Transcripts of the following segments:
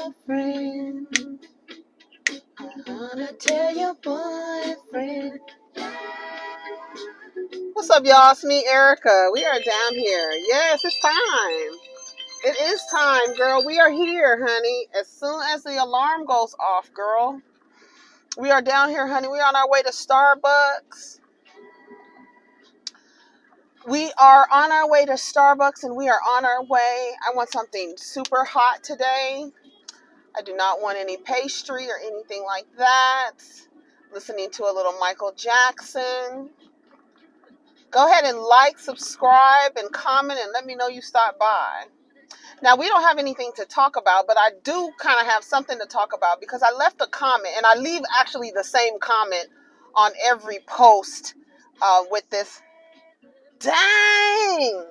boyfriend. I wanna tell your boyfriend. What's up, y'all? It's me, Erica. We are down here. Yes, it's time. It is time, girl. We are here, honey. As soon as the alarm goes off, girl. We are down here, honey. We're on our way to Starbucks. We are on our way to Starbucks, and we are on our way. I want something super hot today. I do not want any pastry or anything like that. Listening to a little Michael Jackson. Go ahead and like, subscribe, and comment, and let me know you stopped by. Now, we don't have anything to talk about, but I do kind of have something to talk about because I left a comment, and I leave actually the same comment on every post with this. Dang!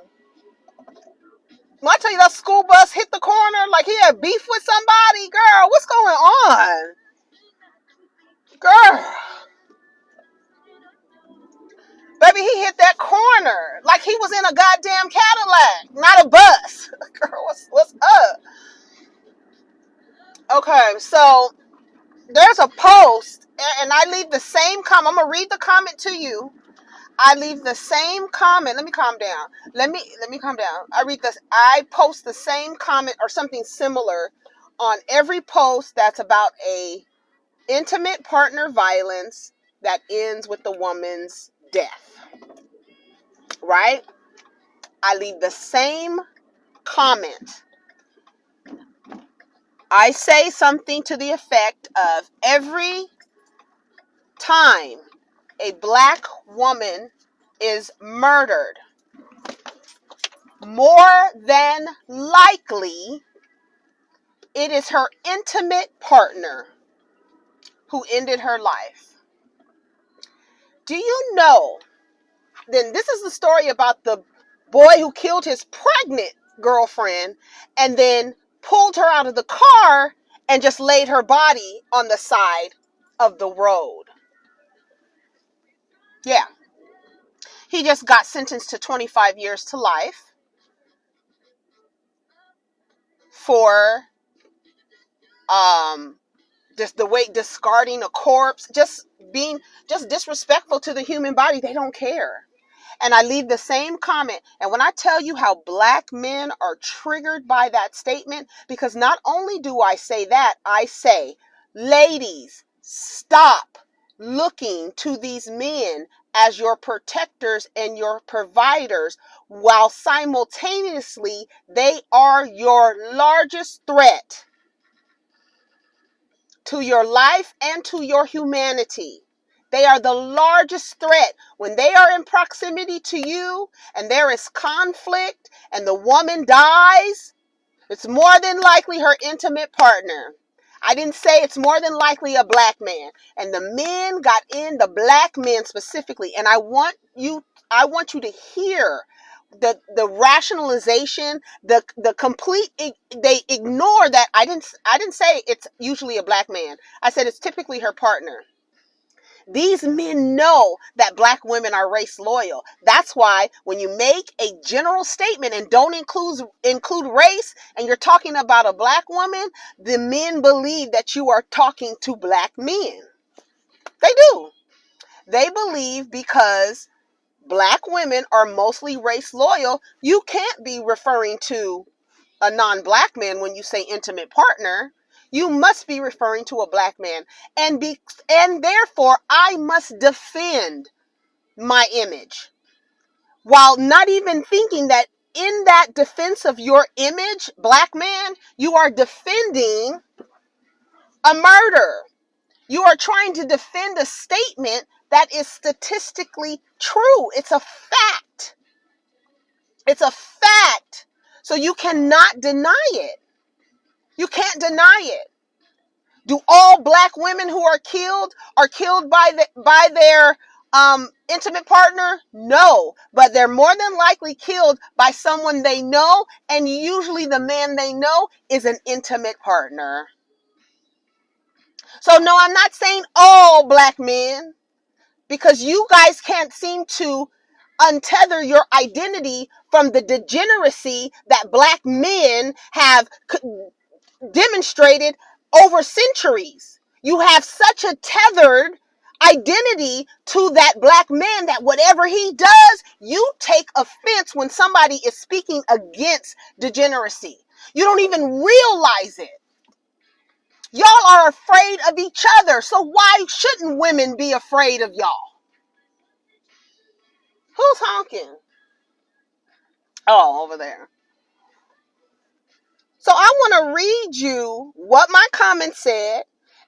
When I tell you that school bus hit the corner like he had beef with somebody, girl, what's going on? Girl. Baby, he hit that corner like he was in a goddamn Cadillac, not a bus. Girl, what's up? Okay, so there's a post, and I leave the same comment. I'm gonna read the comment to you. I leave the same comment. Let me calm down. Let me calm down. I post the same comment or something similar on every post that's about a intimate partner violence that ends with the woman's death. Right? I leave the same comment. I say something to the effect of every time a black woman is murdered, more than likely it is her intimate partner who ended her life. Do you know? Then this is the story about the boy who killed his pregnant girlfriend and then pulled her out of the car and just laid her body on the side of the road. Yeah. He just got sentenced to 25 years to life for just the way discarding a corpse, just being just disrespectful to the human body. They don't care. And I leave the same comment. And when I tell you how black men are triggered by that statement, because not only do I say that, I say, ladies, stop looking to these men as your protectors and your providers, while simultaneously they are your largest threat to your life and to your humanity. They are the largest threat. When they are in proximity to you and there is conflict and the woman dies, it's more than likely her intimate partner. I didn't say it's more than likely a black man. And the men got in, the black men specifically. And I want you to hear the rationalization, the complete, they ignore that. I didn't say it's usually a black man. I said it's typically her partner. These men know that black women are race loyal. That's why when you make a general statement and don't include race, and you're talking about a black woman, the men believe that you are talking to black men. They do. They believe because black women are mostly race loyal, you can't be referring to a non-black man when you say intimate partner. You must be referring to a black man. And therefore, I must defend my image. While not even thinking that in that defense of your image, black man, you are defending a murder. You are trying to defend a statement that is statistically true. It's a fact. It's a fact. So you cannot deny it. You can't deny it. Do all black women who are killed by their intimate partner? No, but they're more than likely killed by someone they know, and usually the man they know is an intimate partner. So no, I'm not saying all black men, because you guys can't seem to untether your identity from the degeneracy that black men have demonstrated over centuries. You have such a tethered identity to that black man that whatever he does, you take offense when somebody is speaking against degeneracy. You don't even realize it. Y'all are afraid of each other. So why shouldn't women be afraid of y'all? Who's honking? Oh, over there. So I want to read you what my comment said,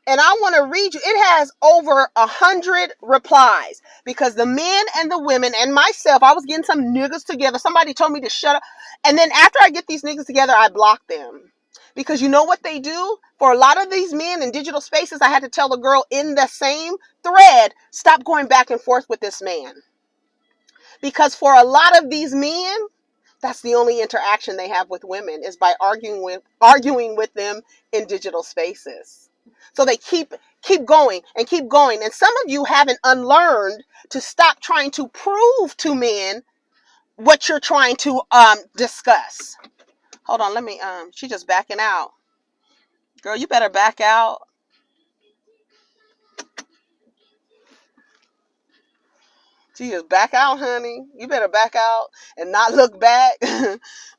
and I want to read you. It has over 100 replies because the men and the women and myself, I was getting some niggas together. Somebody told me to shut up. And then after I get these niggas together, I block them. Because you know what they do? For a lot of these men in digital spaces, I had to tell the girl in the same thread, stop going back and forth with this man. Because for a lot of these men, that's the only interaction they have with women is by arguing with them in digital spaces. So they keep going and keep going. And some of you haven't unlearned to stop trying to prove to men what you're trying to discuss. Hold on, let me she's just backing out. Girl, you better back out. She is back out, honey. You better back out and not look back.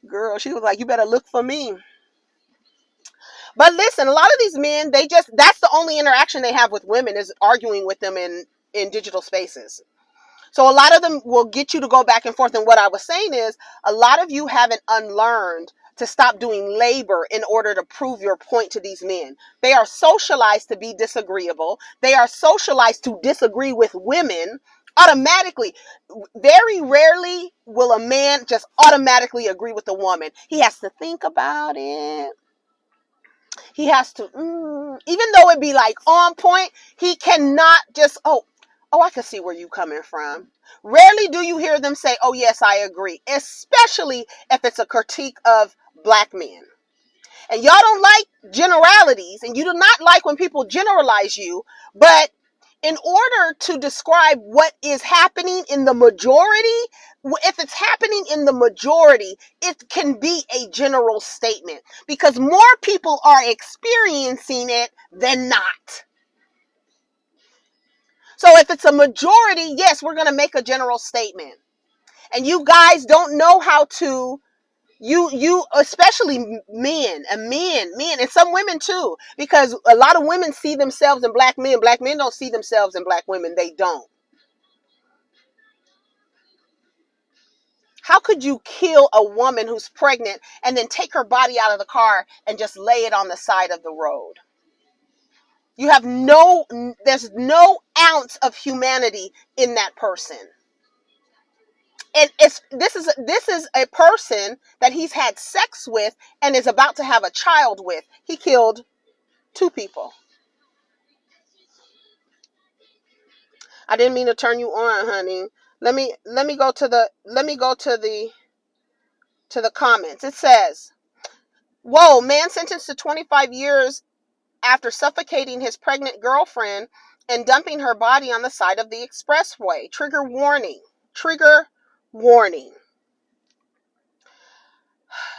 Girl, she was like, you better look for me. But listen, a lot of these men, that's the only interaction they have with women is arguing with them in digital spaces. So a lot of them will get you to go back and forth. And what I was saying is a lot of you haven't unlearned to stop doing labor in order to prove your point to these men. They are socialized to be disagreeable. They are socialized to disagree with women automatically. Very rarely will a man just automatically agree with a woman. He has to think about it. He has to, even though it be like on point, he cannot just, I can see where you coming from. Rarely do you hear them say, oh, yes, I agree, especially if it's a critique of black men. And y'all don't like generalities, and you do not like when people generalize you, but in order to describe what is happening in the majority, if it's happening in the majority, it can be a general statement because more people are experiencing it than not. So if it's a majority, yes, we're going to make a general statement. And you guys don't know how to, you especially men, and some women too, because a lot of women see themselves in black men. Black men don't see themselves in black women. They don't. How could you kill a woman who's pregnant and then take her body out of the car and just lay it on the side of the road? You have there's no ounce of humanity in that person. And this is a person that he's had sex with and is about to have a child with. He killed 2 people. I didn't mean to turn you on, honey. Let me go to the comments. It says, "Whoa, man sentenced to 25 years after suffocating his pregnant girlfriend and dumping her body on the side of the expressway. Trigger warning. Trigger warning.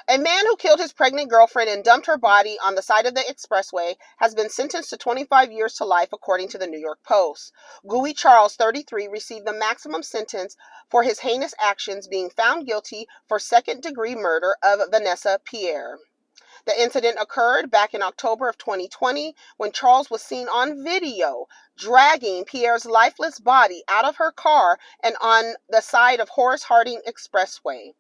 A man who killed his pregnant girlfriend and dumped her body on the side of the expressway has been sentenced to 25 years to life, according to the New York Post. Gouy Charles, 33, received the maximum sentence for his heinous actions, being found guilty for second-degree murder of Vanessa Pierre. The incident occurred back in October of 2020 when Charles was seen on video dragging Pierre's lifeless body out of her car and on the side of Horace Harding Expressway.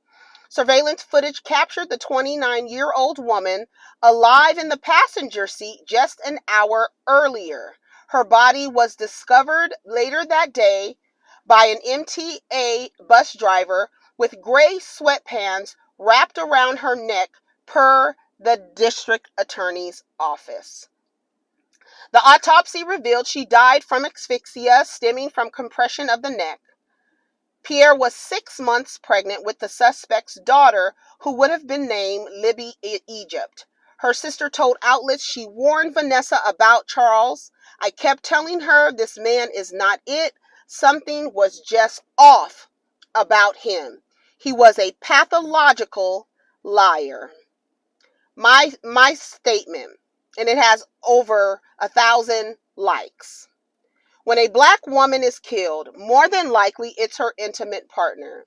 Surveillance footage captured the 29-year-old woman alive in the passenger seat just an hour earlier. Her body was discovered later that day by an MTA bus driver with gray sweatpants wrapped around her neck, per the district attorney's office. The autopsy revealed she died from asphyxia stemming from compression of the neck. Pierre was 6 months pregnant with the suspect's daughter, who would have been named Libby Egypt. Her sister told outlets she warned Vanessa about Charles. I kept telling her this man is not it. Something was just off about him. He was a pathological liar. my statement, and it has over 1,000 likes. When a black woman is killed, more than likely it's her intimate partner.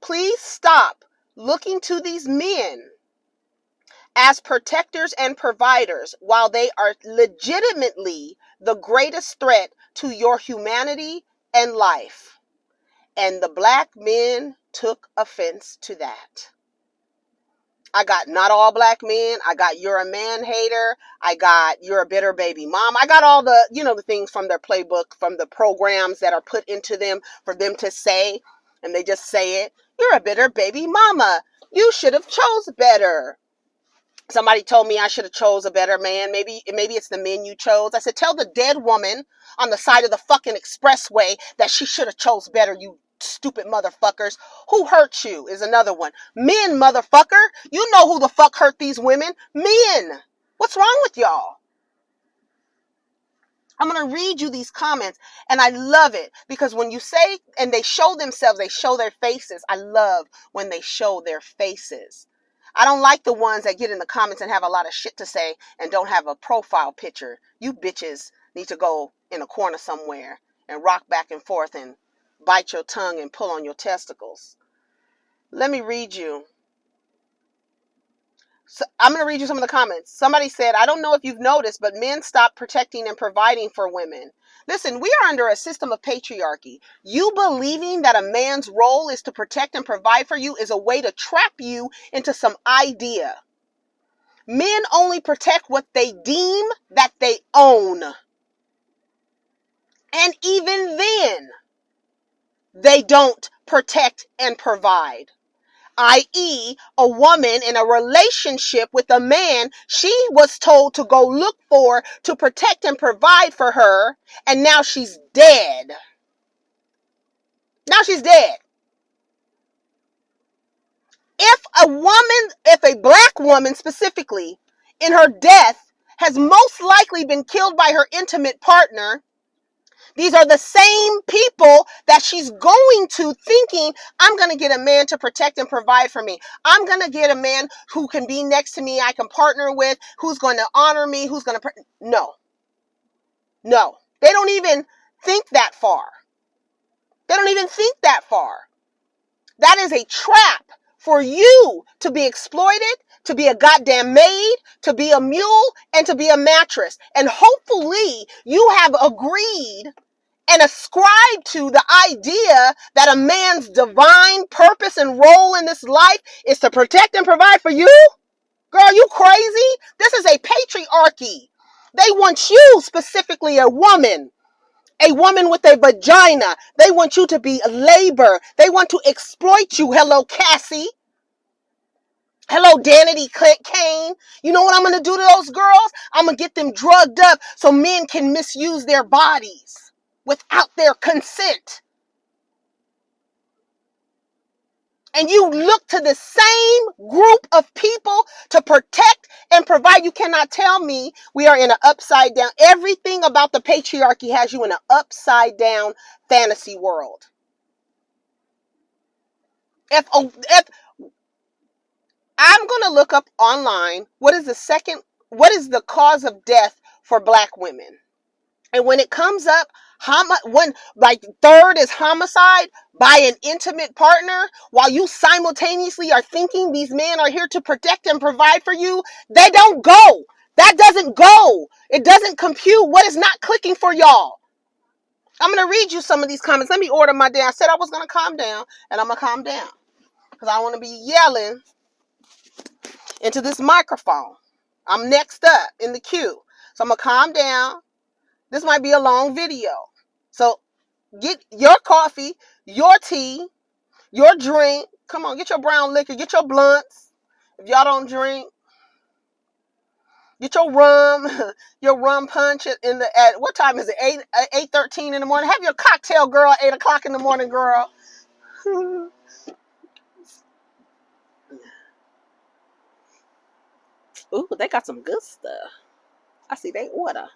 Please stop looking to these men as protectors and providers while they are legitimately the greatest threat to your humanity and life. And the black men took offense to that. I got not all black men. I got you're a man hater. I got you're a bitter baby mom. I got all the, the things from their playbook, from the programs that are put into them for them to say, and they just say it. You're a bitter baby mama. You should have chose better. Somebody told me I should have chose a better man. Maybe it's the men you chose. I said, tell the dead woman on the side of the fucking expressway that she should have chose better, you stupid motherfuckers. Who hurt you is another one. Men, motherfucker. You know who the fuck hurt these women. Men. What's wrong with y'all? I'm going to read you these comments, and I love it because when you say, and they show themselves, they show their faces. I love when they show their faces. I don't like the ones that get in the comments and have a lot of shit to say and don't have a profile picture. You bitches need to go in a corner somewhere and rock back and forth and bite your tongue and pull on your testicles. Let me read you. So I'm going to read you some of the comments. Somebody said, I don't know if you've noticed, but men stopped protecting and providing for women. Listen, we are under a system of patriarchy. You believing that a man's role is to protect and provide for you is a way to trap you into some idea. Men only protect what they deem that they own. And even then, they don't protect and provide. I.e., a woman in a relationship with a man she was told to go look for to protect and provide for her, and now she's dead. Now she's dead. If a black woman specifically, in her death, has most likely been killed by her intimate partner, these are the same people that she's going to thinking, I'm going to get a man to protect and provide for me. I'm going to get a man who can be next to me, I can partner with, who's going to honor me, who's going to... No. They don't even think that far. That is a trap for you to be exploited, to be a goddamn maid, to be a mule, and to be a mattress. And hopefully you have agreed and ascribe to the idea that a man's divine purpose and role in this life is to protect and provide for you? Girl, you crazy? This is a patriarchy. They want you, specifically a woman with a vagina. They want you to be labor. They want to exploit you. Hello, Cassie. Hello, Danity Kane. You know what I'm going to do to those girls? I'm going to get them drugged up so men can misuse their bodies without their consent. And you look to the same group of people to protect and provide. You cannot tell me we are in an upside down. Everything about the patriarchy has you in an upside down fantasy world. If I'm going to look up online, what is the cause of death for black women? And when it comes up, third is homicide by an intimate partner, while you simultaneously are thinking these men are here to protect and provide for you, they don't go. That doesn't go. It doesn't compute. What is not clicking for y'all? I'm going to read you some of these comments. Let me order my day. I said I was going to calm down, and I'm going to calm down because I want to be yelling into this microphone. I'm next up in the queue. So I'm going to calm down. This might be a long video. So get your coffee, your tea, your drink. Come on, get your brown liquor, get your blunts. If y'all don't drink, get your rum, your rum punch at what time is it? 8:13 in the morning. Have your cocktail, girl, 8 o'clock in the morning, girl. Ooh, they got some good stuff. I see they order.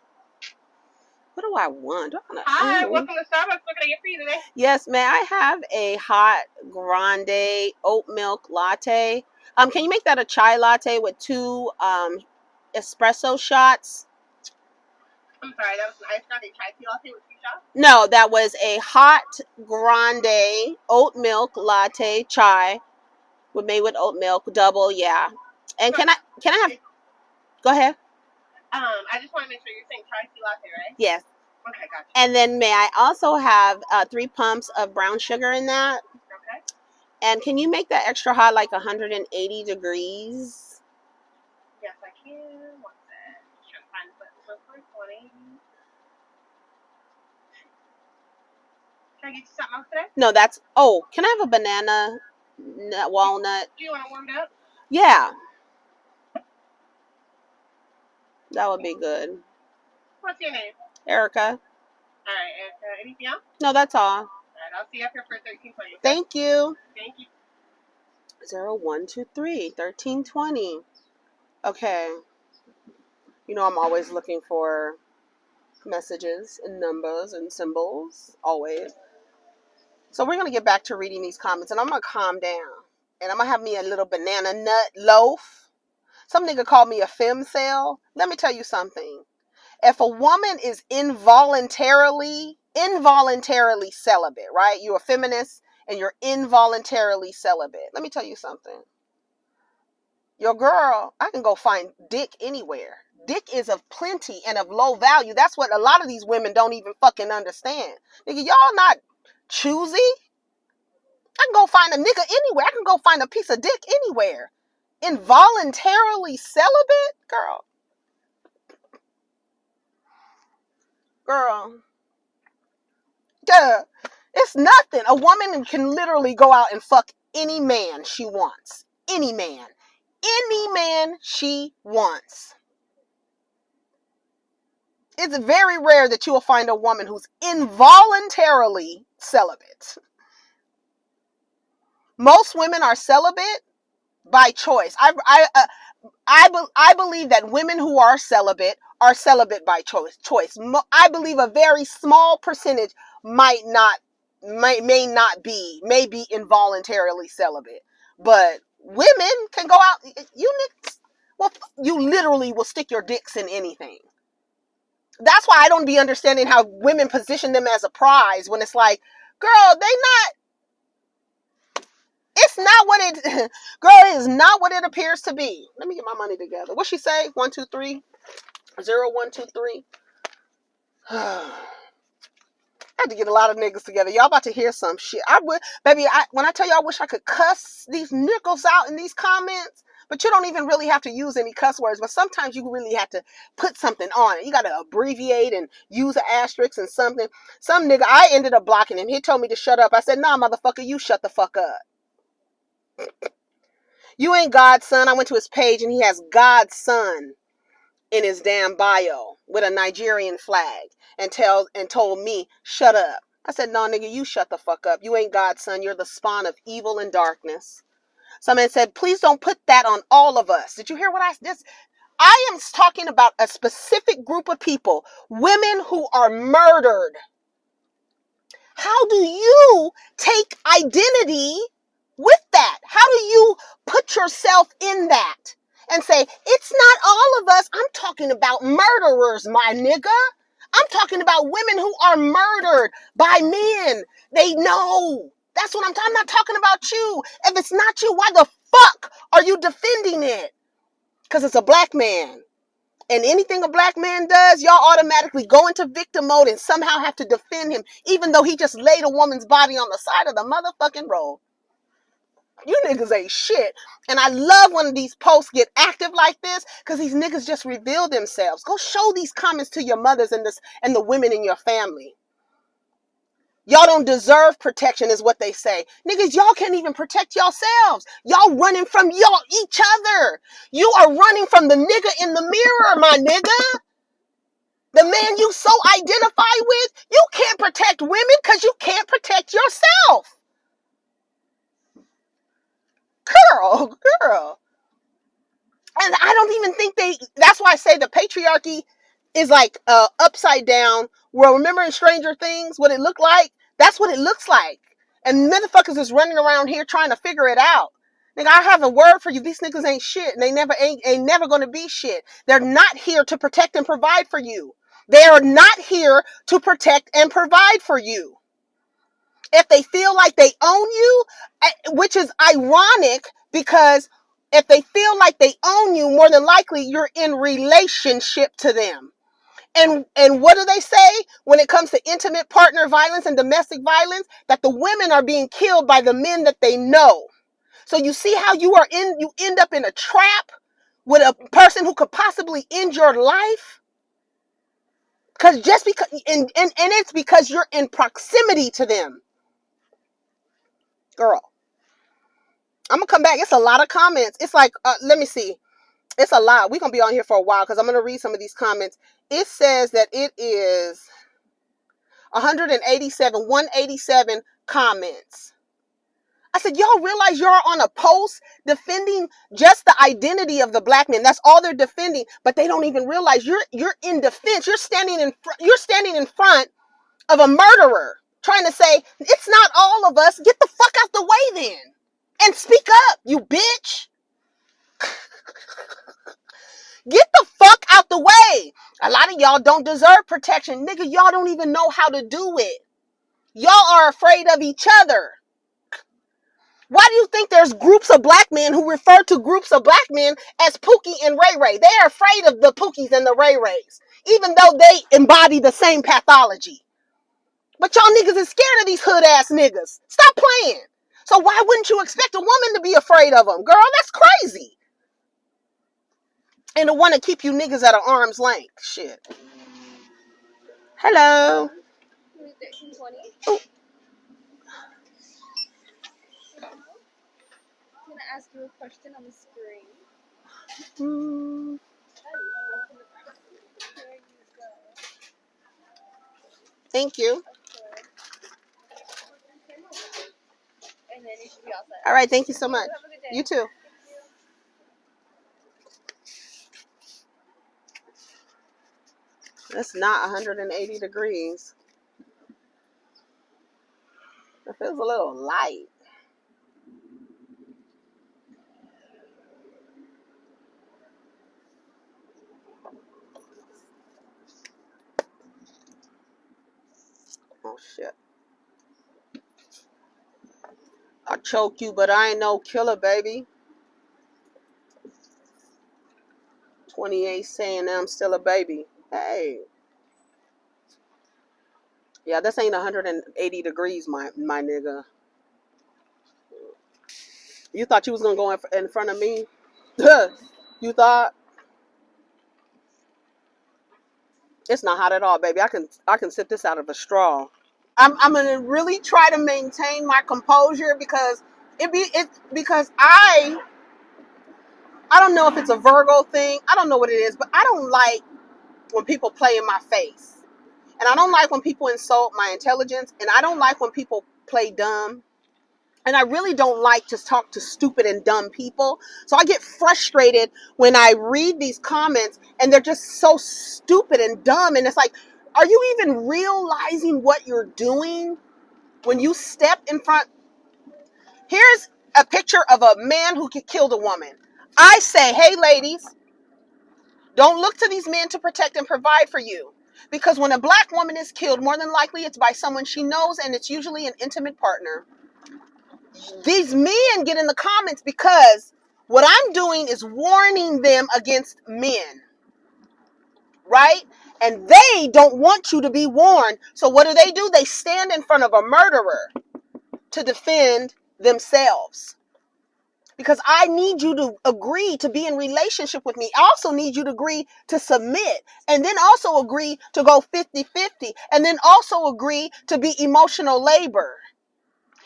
What do I want? Hi, welcome to Starbucks. What can I get for you today? Yes, may I have a hot grande oat milk latte Can you make that a chai latte with 2 espresso shots? I'm sorry, that was an iced latte chai tea latte with 2 shots? No, that was a hot grande oat milk latte chai made with oat milk, double, yeah. And can I have, go ahead. I just want to make sure you're saying chai tea latte, right? Yes. Okay, gotcha. And then may I also have 3 pumps of brown sugar in that? Okay. And can you make that extra hot, like 180 degrees? Yes, I can. What's that? Just trying to find the button real quick. 180. Can I get you something else today? No, that's, oh, can I have a banana walnut? Do you want to warm it up? Yeah. That would be good. What's your name? Erica. All right, Erica. Anything else? No, that's all. All right, I'll see you up here for 1320. Thank you. Thank you. 0123 1320. Okay. You know I'm always looking for messages and numbers and symbols. Always. So we're going to get back to reading these comments, and I'm going to calm down. And I'm going to have me a little banana nut loaf. Some nigga called me a femcel. Let me tell you something. If a woman is involuntarily celibate, right? You're a feminist and you're involuntarily celibate. Let me tell you something. Your girl, I can go find dick anywhere. Dick is of plenty and of low value. That's what a lot of these women don't even fucking understand. Nigga, y'all not choosy. I can go find a nigga anywhere. I can go find a piece of dick anywhere. Involuntarily celibate? Girl. Duh. It's nothing. A woman can literally go out and fuck any man she wants. Any man. Any man she wants. It's very rare that you will find a woman who's involuntarily celibate. Most women are celibate by choice. I believe that women who are celibate by choice. I believe a very small percentage may be involuntarily celibate. But women can go out. You literally will stick your dicks in anything. That's why I don't be understanding how women position them as a prize when it's like, girl, it's not what it, girl, it is not what it appears to be. Let me get my money together. What she say? 123 0123. I had to get a lot of niggas together. Y'all about to hear some shit. When I tell you I wish I could cuss these nickels out in these comments, but you don't even really have to use any cuss words. But sometimes you really have to put something on it. You got to abbreviate and use an asterisk and something. Some nigga, I ended up blocking him. He told me to shut up. I said, nah, motherfucker, you shut the fuck up. You ain't God's son. I went to his page and he has God's son in his damn bio with a Nigerian flag and told me, shut up. I said, no, nigga, you shut the fuck up. You ain't God's son. You're the spawn of evil and darkness. Someone said, please don't put that on all of us. Did you hear what I am talking about a specific group of people, women who are murdered. How do you take identity with that? How do you put yourself in that and say, it's not all of us? I'm talking about murderers, my nigga. I'm talking about women who are murdered by men. They know. That's what I'm not talking about you. If it's not you, why the fuck are you defending it? Because it's a black man. And anything a black man does, y'all automatically go into victim mode and somehow have to defend him, even though he just laid a woman's body on the side of the motherfucking road. You niggas ain't shit. And I love when these posts get active like this, because these niggas just reveal themselves. Go show these comments to your mothers and the women in your family. Y'all don't deserve protection is what they say. Niggas, y'all can't even protect yourselves. Y'all running from each other. You are running from the nigga in the mirror, my nigga. The man you so identify with. You can't protect women because you can't protect yourself. Girl. And I don't even think that's why I say the patriarchy is like upside down. Well, remember in Stranger Things what it looked like? That's what it looks like. And motherfuckers is running around here trying to figure it out. Nigga, I have a word for you. These niggas ain't shit. And they ain't never gonna be shit. They're not here to protect and provide for you. They are not here to protect and provide for you. If they feel like they own you, which is ironic because if they feel like they own you, more than likely you're in relationship to them. And what do they say when it comes to intimate partner violence and domestic violence? That the women are being killed by the men that they know. So you see how you end up in a trap with a person who could possibly end your life? Because and it's because you're in proximity to them. Girl, I'm gonna come back. It's a lot of comments. It's like, let me see. It's a lot. We're gonna be on here for a while because I'm gonna read some of these comments. It says that it is 187 comments. I said, y'all realize you're on a post defending just the identity of the black man. That's all they're defending, but they don't even realize you're in defense. You're standing in front of a murderer, trying to say it's not all of us. Get the fuck out the way then, and speak up, you bitch. Get the fuck out the way. A lot of y'all don't deserve protection, nigga. Y'all don't even know how to do it. Y'all are afraid of each other. Why do you think there's groups of black men who refer to groups of black men as Pookie and Ray Ray? They are afraid of the Pookies and the Ray Rays, even though they embody the same pathology. But y'all niggas is scared of these hood ass niggas. Stop playing. So why wouldn't you expect a woman to be afraid of them? Girl, that's crazy. And to want to keep you niggas at an arm's length. Shit. Hello. Oh. I'm going to ask you a question on the screen. Thank you. And then you should be all set. All right, thank you so much. Have a good day. You too. It's not 180 degrees. It feels a little light. Oh shit. I choke you, but I ain't no killer, baby. 28 saying I'm still a baby. Hey. Yeah, this ain't 180 degrees, my nigga. You thought you was gonna go in front of me? You thought? It's not hot at all, baby. I can sip this out of a straw. I'm gonna really try to maintain my composure because because I don't know if it's a Virgo thing. I don't know what it is, but I don't like when people play in my face. And I don't like when people insult my intelligence. And I don't like when people play dumb. And I really don't like to talk to stupid and dumb people. So I get frustrated when I read these comments and they're just so stupid and dumb. And it's like, are you even realizing what you're doing when you step in front? Here's a picture of a man who killed a woman. I say, hey, ladies, don't look to these men to protect and provide for you. Because when a black woman is killed, more than likely it's by someone she knows, and it's usually an intimate partner. These men get in the comments because what I'm doing is warning them against men. Right? And they don't want you to be warned. So what do? They stand in front of a murderer to defend themselves. Because I need you to agree to be in relationship with me. I also need you to agree to submit. And then also agree to go 50-50. And then also agree to be emotional labor.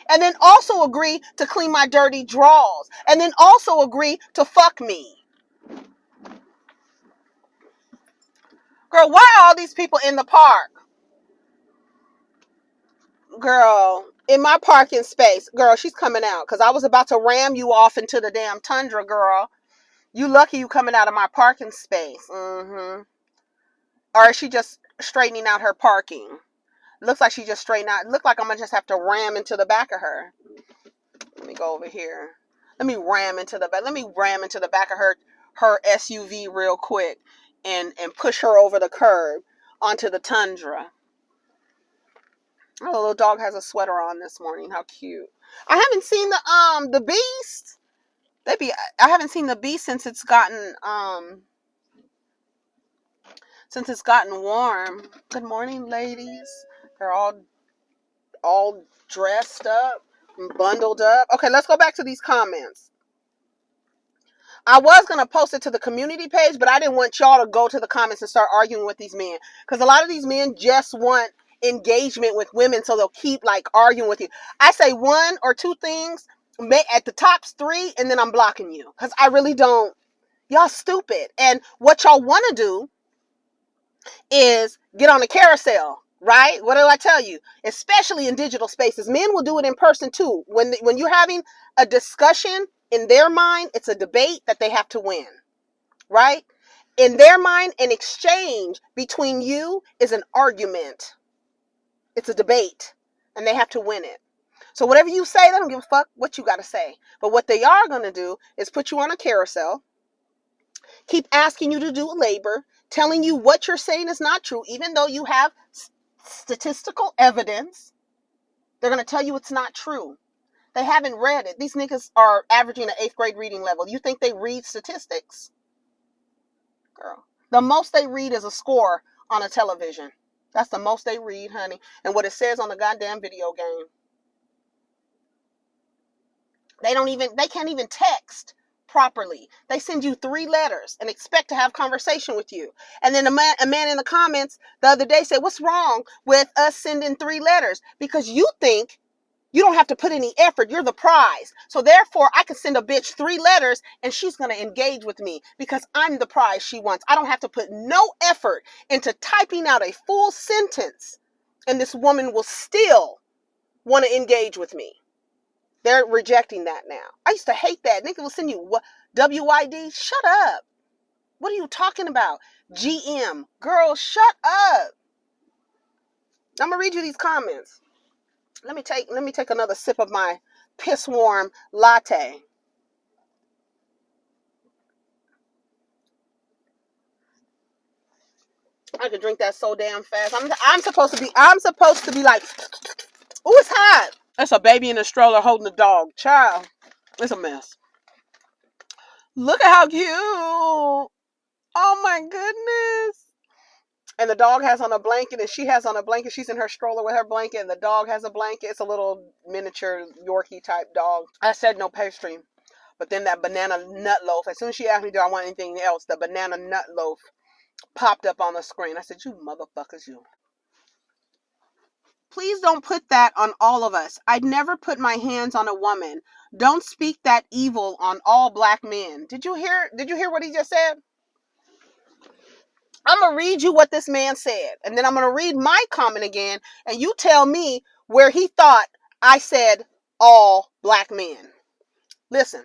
And then also agree to clean my dirty drawers. And then also agree to fuck me. Girl, why are all these people in the park? Girl, in my parking space. Girl, she's coming out. Because I was about to ram you off into the damn tundra, girl. You lucky you coming out of my parking space. Mm-hmm. Or is she just straightening out her parking? Looks like she just straightened out. Look like I'm going to just have to ram into the back of her. Let me go over here. Let me ram into the back. Let me ram into the back of her SUV real quick and push her over the curb onto the Tundra. Oh, the little dog has a sweater on this morning. How cute. I haven't seen the beast. I haven't seen the beast since it's gotten warm. Good morning, ladies. They're all dressed up and bundled up. Okay, let's go back to these comments. I was going to post it to the community page, but I didn't want y'all to go to the comments and start arguing with these men. Because a lot of these men just want engagement with women, so they'll keep like arguing with you. I say one or two things at the tops 3, and then I'm blocking you. Because I really don't. Y'all stupid. And what y'all want to do is get on the carousel, right? What do I tell you? Especially in digital spaces. Men will do it in person too. When you're having a discussion, in their mind, it's a debate that they have to win, right? In their mind, an exchange between you is an argument. It's a debate, and they have to win it. So whatever you say, they don't give a fuck what you got to say. But what they are going to do is put you on a carousel, keep asking you to do labor, telling you what you're saying is not true, even though you have statistical evidence. They're going to tell you it's not true. They haven't read it. These niggas are averaging an 8th grade reading level. You think they read statistics? Girl. The most they read is a score on a television. That's the most they read, honey. And what it says on the goddamn video game. They can't even text properly. They send you 3 letters and expect to have conversation with you. And then a man in the comments the other day said, what's wrong with us sending 3 letters? Because you think you don't have to put any effort. You're the prize. So therefore, I can send a bitch 3 letters and she's going to engage with me because I'm the prize she wants. I don't have to put no effort into typing out a full sentence, and this woman will still want to engage with me. They're rejecting that now. I used to hate that. Nigga will send you what? WID? Shut up. What are you talking about? GM. Girl, shut up. I'm going to read you these comments. Let me take another sip of my piss warm latte. I could drink that so damn fast. I'm supposed to be like, ooh, it's hot. That's a baby in a stroller holding a dog. Child, it's a mess. Look at how cute. Oh my goodness. And the dog has on a blanket, and she has on a blanket. She's in her stroller with her blanket, and the dog has a blanket. It's a little miniature Yorkie type dog. I said no pastry, but then that banana nut loaf, as soon as she asked me, do I want anything else, the banana nut loaf popped up on the screen. I said, you motherfuckers, you. Please don't put that on all of us. I'd never put my hands on a woman. Don't speak that evil on all black men. Did you hear what he just said? I'm going to read you what this man said, and then I'm going to read my comment again, and you tell me where he thought I said all black men. Listen.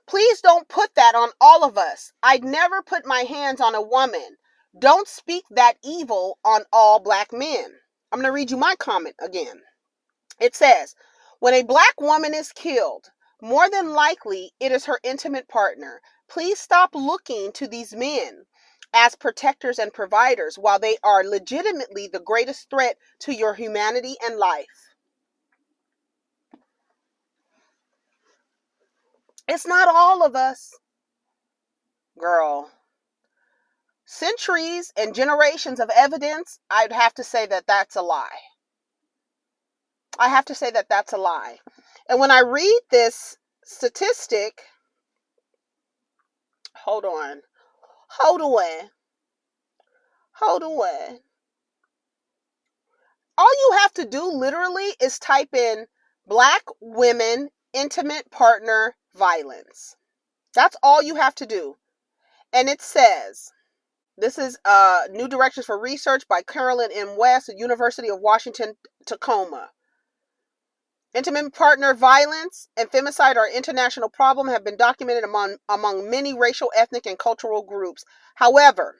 Please don't put that on all of us. I'd never put my hands on a woman. Don't speak that evil on all black men. I'm going to read you my comment again. It says, when a black woman is killed, more than likely it is her intimate partner. Please stop looking to these men as protectors and providers while they are legitimately the greatest threat to your humanity and life. It's not all of us. Girl. Centuries and generations of evidence, I'd have to say that that's a lie. I have to say that that's a lie. And when I read this statistic, hold on. All you have to do literally is type in black women intimate partner violence. That's all you have to do. And it says, this is New Directions for Research by Carolyn M. West, University of Washington, Tacoma. Intimate partner violence and femicide are an international problem, have been documented among many racial, ethnic, and cultural groups. However,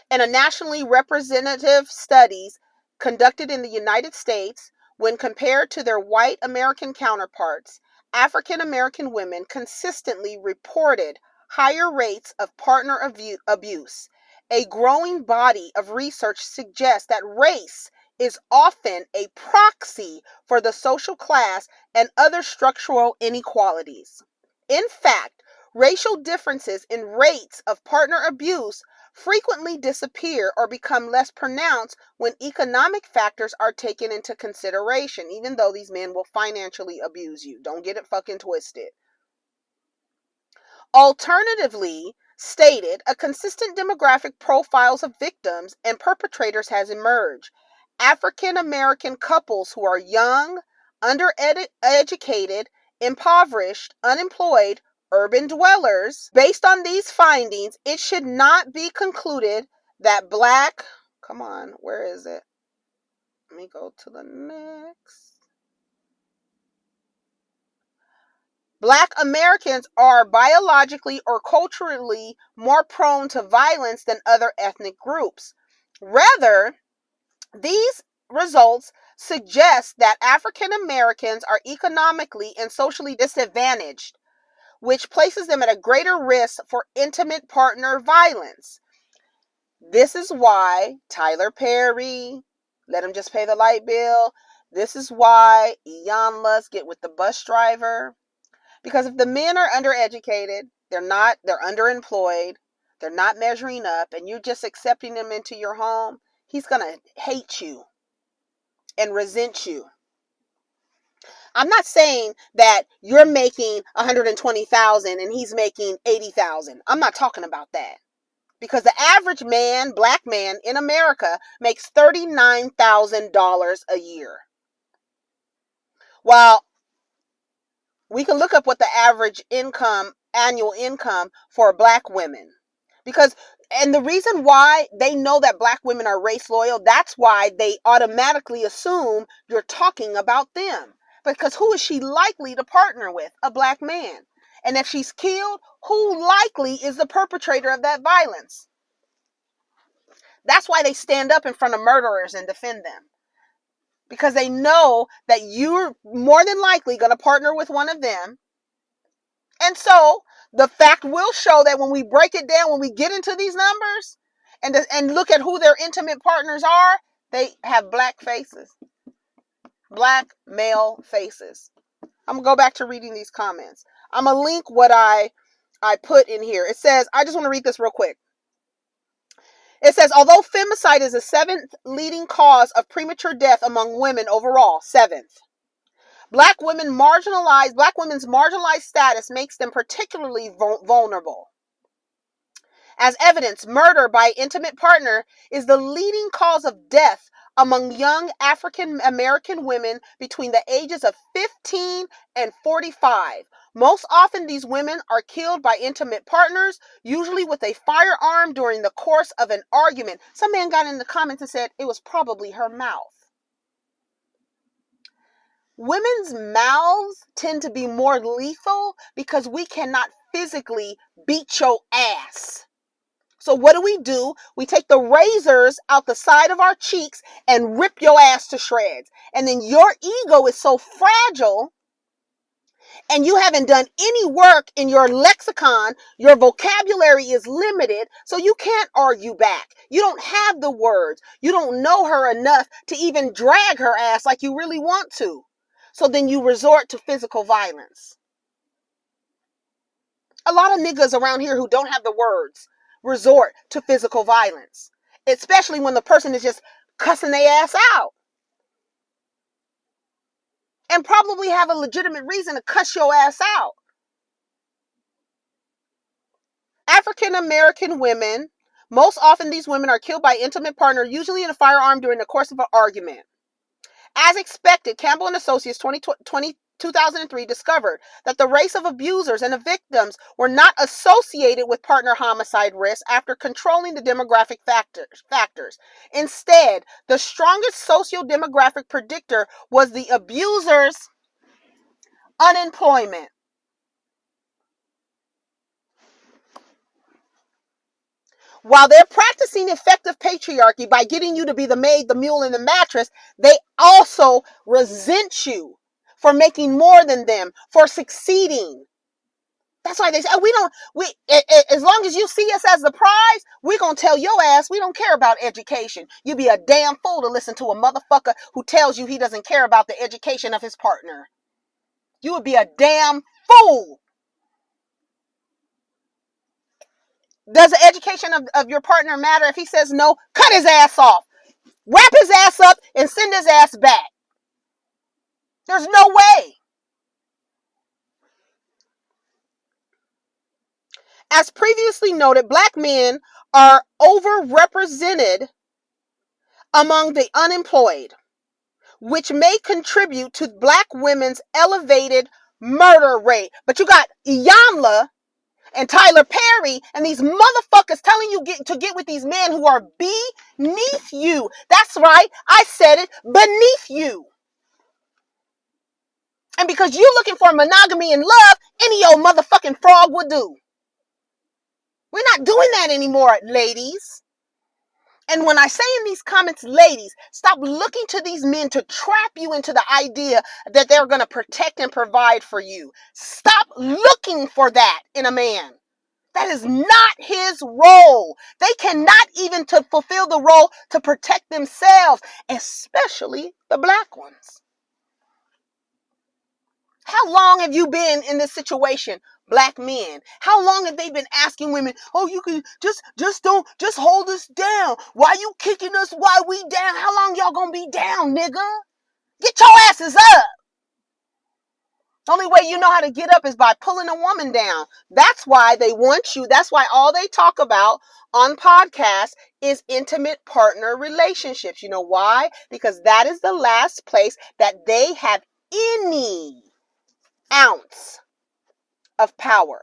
in a nationally representative studies conducted in the United States, when compared to their white American counterparts, African American women consistently reported higher rates of partner abuse. A growing body of research suggests that race is often a proxy for the social class and other structural inequalities. In fact, racial differences in rates of partner abuse frequently disappear or become less pronounced when economic factors are taken into consideration, even though these men will financially abuse you. Don't get it fucking twisted. Alternatively stated, a consistent demographic profiles of victims and perpetrators has emerged. African American couples who are young, undereducated, impoverished, unemployed, urban dwellers. Based on these findings, it should not be concluded that Black, come on, where is it? Let me go to the next. Black Americans are biologically or culturally more prone to violence than other ethnic groups. Rather, these results suggest that African Americans are economically and socially disadvantaged, which places them at a greater risk for intimate partner violence. This is why Tyler Perry, let him just pay the light bill. This is why Iyanlas get with the bus driver. Because if the men are undereducated, they're underemployed, they're not measuring up, and you're just accepting them into your home, he's going to hate you and resent you. I'm not saying that you're making $120,000 and he's making $80,000. I'm not talking about that. Because the average man, Black man in America makes $39,000 a year. While we can look up what the average annual income for Black women. And the reason why they know that Black women are race loyal, that's why they automatically assume you're talking about them. Because who is she likely to partner with? A Black man. And if she's killed, who likely is the perpetrator of that violence? That's why they stand up in front of murderers and defend them. Because they know that you're more than likely going to partner with one of them. And so the fact will show that when we break it down, when we get into these numbers and look at who their intimate partners are, they have Black faces. Black male faces. I'm going to go back to reading these comments. I'm going to link what I put in here. It says, I just want to read this real quick. It says, although femicide is the 7th leading cause of premature death among women overall, 7th. Black women's marginalized status makes them particularly vulnerable. As evidence, murder by intimate partner is the leading cause of death among young African American women between the ages of 15 and 45. Most often, these women are killed by intimate partners, usually with a firearm during the course of an argument. Some man got in the comments and said it was probably her mouth. Women's mouths tend to be more lethal because we cannot physically beat your ass. So what do? We take the razors out the side of our cheeks and rip your ass to shreds. And then your ego is so fragile and you haven't done any work in your lexicon. Your vocabulary is limited, so you can't argue back. You don't have the words. You don't know her enough to even drag her ass like you really want to. So then you resort to physical violence. A lot of niggas around here who don't have the words resort to physical violence, especially when the person is just cussing their ass out and probably have a legitimate reason to cuss your ass out. African American women, most often these women are killed by intimate partner, usually in a firearm during the course of an argument. As expected, Campbell and Associates 2003 discovered that the race of abusers and the victims were not associated with partner homicide risk after controlling the demographic factors. Instead, the strongest socio-demographic predictor was the abuser's unemployment. While they're practicing effective patriarchy by getting you to be the maid, the mule, and the mattress, they also resent you for making more than them, for succeeding. That's why they say, as long as you see us as the prize, we're going to tell your ass we don't care about education. You'd be a damn fool to listen to a motherfucker who tells you he doesn't care about the education of his partner. You would be a damn fool. Does the education of your partner matter? If he says no, cut his ass off. Wrap his ass up and send his ass back. There's no way. As previously noted, black men are overrepresented among the unemployed, which may contribute to black women's elevated murder rate. But you got Iyanla and Tyler Perry and these motherfuckers telling you to get with these men who are beneath you. That's right. I said it. Beneath you. And because you're looking for monogamy and love, any old motherfucking frog would do. We're not doing that anymore, ladies. And when I say in these comments, ladies, stop looking to these men to trap you into the idea that they're going to protect and provide for you. Stop looking for that in a man. That is not his role. They cannot even to fulfill the role to protect themselves, especially the black ones. How long have you been in this situation, black men? How long have they been asking women, oh, you can just hold us down. Why you kicking us while we down? How long y'all gonna be down, nigga? Get your asses up. The only way you know how to get up is by pulling a woman down. That's why they want you. That's why all they talk about on podcasts is intimate partner relationships. You know why? Because that is the last place that they have any ounce of power,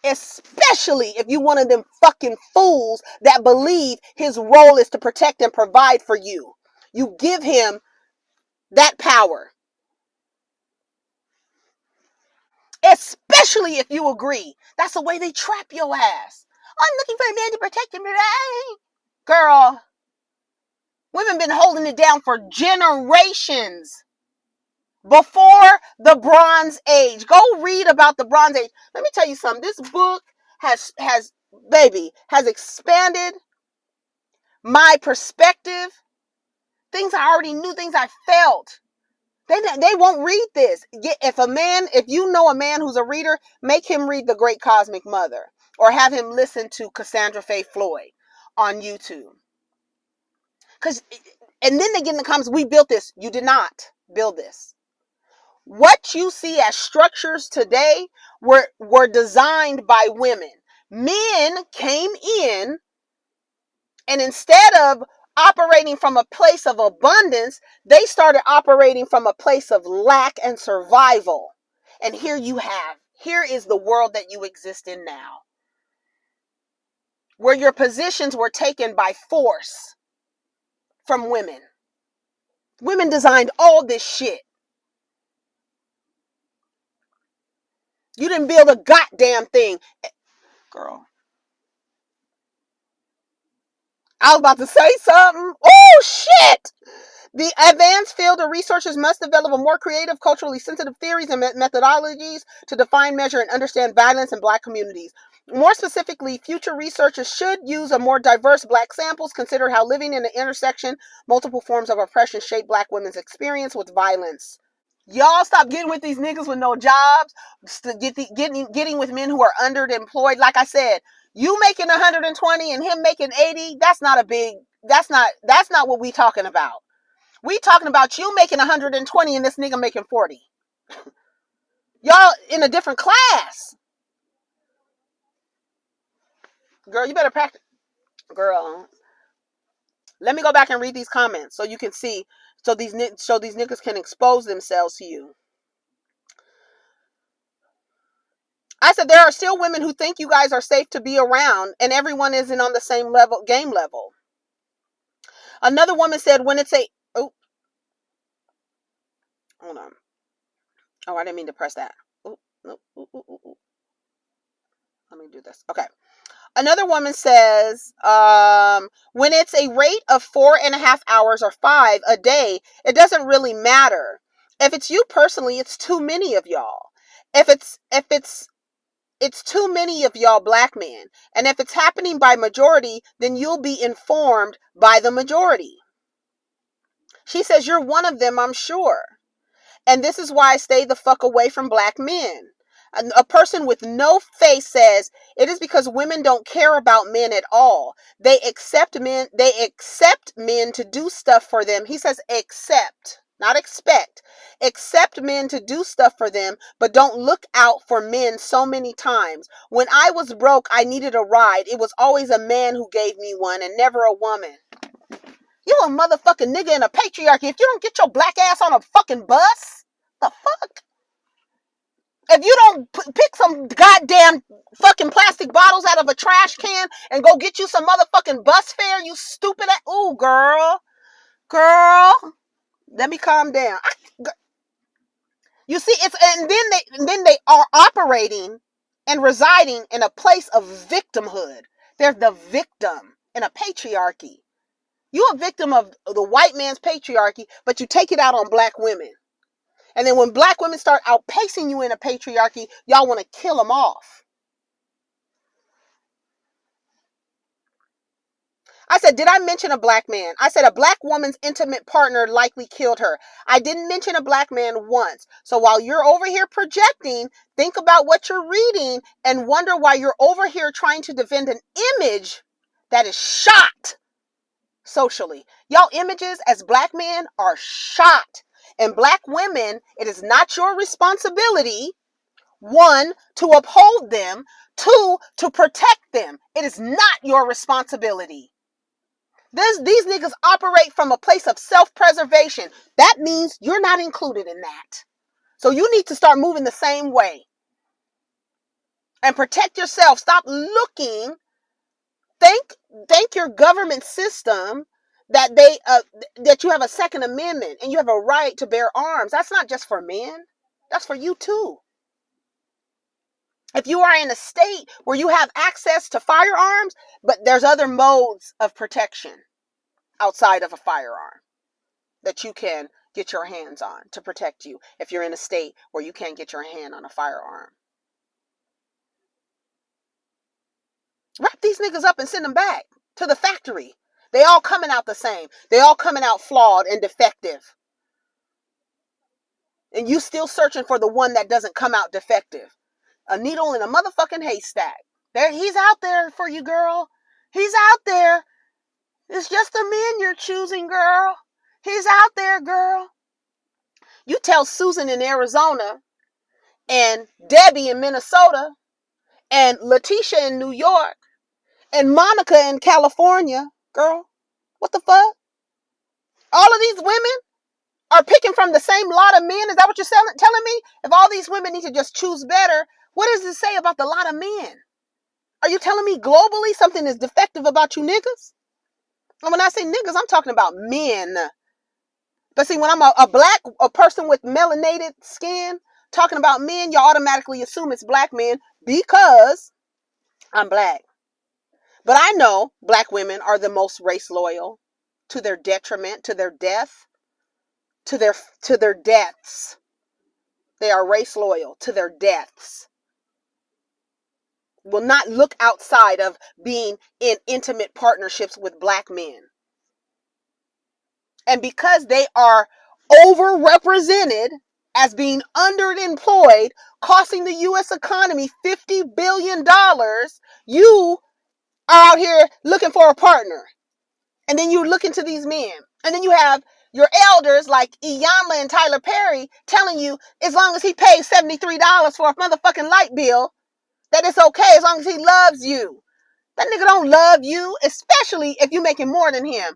especially if you one of them fucking fools that believe his role is to protect and provide for you. You give him that power, especially if you agree. That's the way they trap your ass. I'm looking for a man to protect him. Girl, women been holding it down for generations. Before the Bronze Age. Go read about the Bronze Age. Let me tell you something. This book has expanded my perspective. Things I already knew, things I felt. They won't read this. If you know a man who's a reader, make him read The Great Cosmic Mother or have him listen to Cassandra Faye Floyd on YouTube. And then they get in the comments, we built this. You did not build this. What you see as structures today were designed by women. Men came in, and instead of operating from a place of abundance, they started operating from a place of lack and survival. And here is the world that you exist in now, where your positions were taken by force from women. Women designed all this shit. You didn't build a goddamn thing. Girl. I was about to say something. Oh, shit! The advanced field of researchers must develop a more creative, culturally sensitive theories and methodologies to define, measure, and understand violence in black communities. More specifically, future researchers should use a more diverse black samples, consider how living in the intersection, multiple forms of oppression shape black women's experience with violence. Y'all stop getting with these niggas with no jobs, getting with men who are underemployed. Like I said, you making 120 and him making 80, that's not what we talking about. We talking about you making 120 and this nigga making 40. Y'all in a different class. Girl, you better practice. Girl, let me go back and read these comments so you can see, so these niggas can expose themselves to you. I said there are still women who think you guys are safe to be around and everyone isn't on the same game level. Another woman said when it's hold on. Oh, I didn't mean to press that. Let me do this. Okay. Another woman says, when it's a rate of 4.5 hours or 5 a day, it doesn't really matter. If it's you personally, it's too many of y'all. If it's too many of y'all black men. And if it's happening by majority, then you'll be informed by the majority. She says, you're one of them, I'm sure. And this is why I stay the fuck away from black men. A person with no face says, it is because women don't care about men at all. They accept men to do stuff for them. He says accept, not expect. Accept men to do stuff for them, but don't look out for men so many times. When I was broke, I needed a ride. It was always a man who gave me one and never a woman. You a motherfucking nigga in a patriarchy. If you don't get your black ass on a fucking bus, the fuck? If you don't pick some goddamn fucking plastic bottles out of a trash can and go get you some motherfucking bus fare, you stupid ass. Ooh, girl, let me calm down. You see, and then they are operating and residing in a place of victimhood. They're the victim in a patriarchy. You're a victim of the white man's patriarchy, but you take it out on black women. And then when black women start outpacing you in a patriarchy, y'all want to kill them off. I said, did I mention a black man? I said a black woman's intimate partner likely killed her. I didn't mention a black man once. So while you're over here projecting, think about what you're reading and wonder why you're over here trying to defend an image that is shot socially. Y'all images as black men are shot. And black women, it is not your responsibility, one, to uphold them, two, to protect them. It is not your responsibility. These niggas operate from a place of self-preservation. That means you're not included in that. So you need to start moving the same way. And protect yourself. Stop looking. Thank your government system that that you have a Second Amendment and you have a right to bear arms. That's not just for men. That's for you too. If you are in a state where you have access to firearms, but there's other modes of protection outside of a firearm that you can get your hands on to protect you if you're in a state where you can't get your hand on a firearm. Wrap these niggas up and send them back to the factory. They all coming out the same. They all coming out flawed and defective. And you still searching for the one that doesn't come out defective. A needle in a motherfucking haystack. He's out there for you, girl. He's out there. It's just the men you're choosing, girl. He's out there, girl. You tell Susan in Arizona and Debbie in Minnesota and Letitia in New York and Monica in California, girl, what the fuck? All of these women are picking from the same lot of men? Is that what you're telling me? If all these women need to just choose better, what does it say about the lot of men? Are you telling me globally something is defective about you niggas? And when I say niggas, I'm talking about men. But see, when I'm a person with melanated skin talking about men, you automatically assume it's black men because I'm black. But I know black women are the most race loyal to their detriment, to their death, to their deaths. They are race loyal to their deaths. Will not look outside of being in intimate partnerships with black men. And because they are overrepresented as being underemployed, costing the U.S. economy $50 billion, you are out here looking for a partner. And then you look into these men. And then you have your elders like Iyanla and Tyler Perry telling you as long as he pays $73 for a motherfucking light bill, that it's okay as long as he loves you. That nigga don't love you, especially if you're making more than him.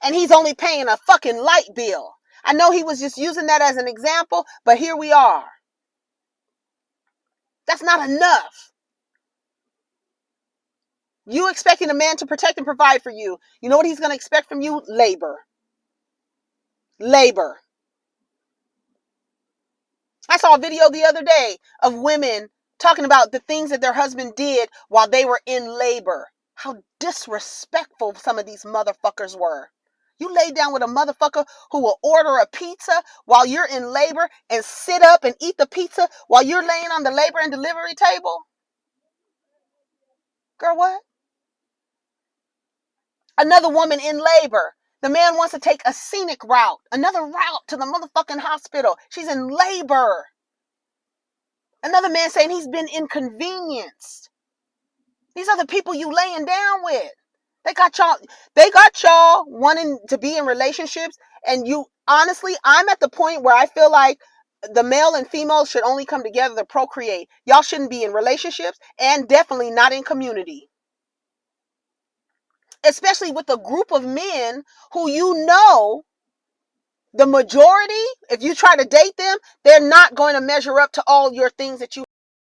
And he's only paying a fucking light bill. I know he was just using that as an example, but here we are. That's not enough. You expecting a man to protect and provide for you. You know what he's going to expect from you? Labor. Labor. I saw a video the other day of women talking about the things that their husband did while they were in labor. How disrespectful some of these motherfuckers were. You lay down with a motherfucker who will order a pizza while you're in labor and sit up and eat the pizza while you're laying on the labor and delivery table? Girl, what? Another woman in labor. The man wants to take a scenic route, another route to the motherfucking hospital. She's in labor. Another man saying he's been inconvenienced. These are the people you laying down with. They got y'all wanting to be in relationships, and you honestly, I'm at the point where I feel like the male and female should only come together to procreate. Y'all shouldn't be in relationships, and definitely not in community. Especially with a group of men who you know, the majority, if you try to date them, they're not going to measure up to all your things that you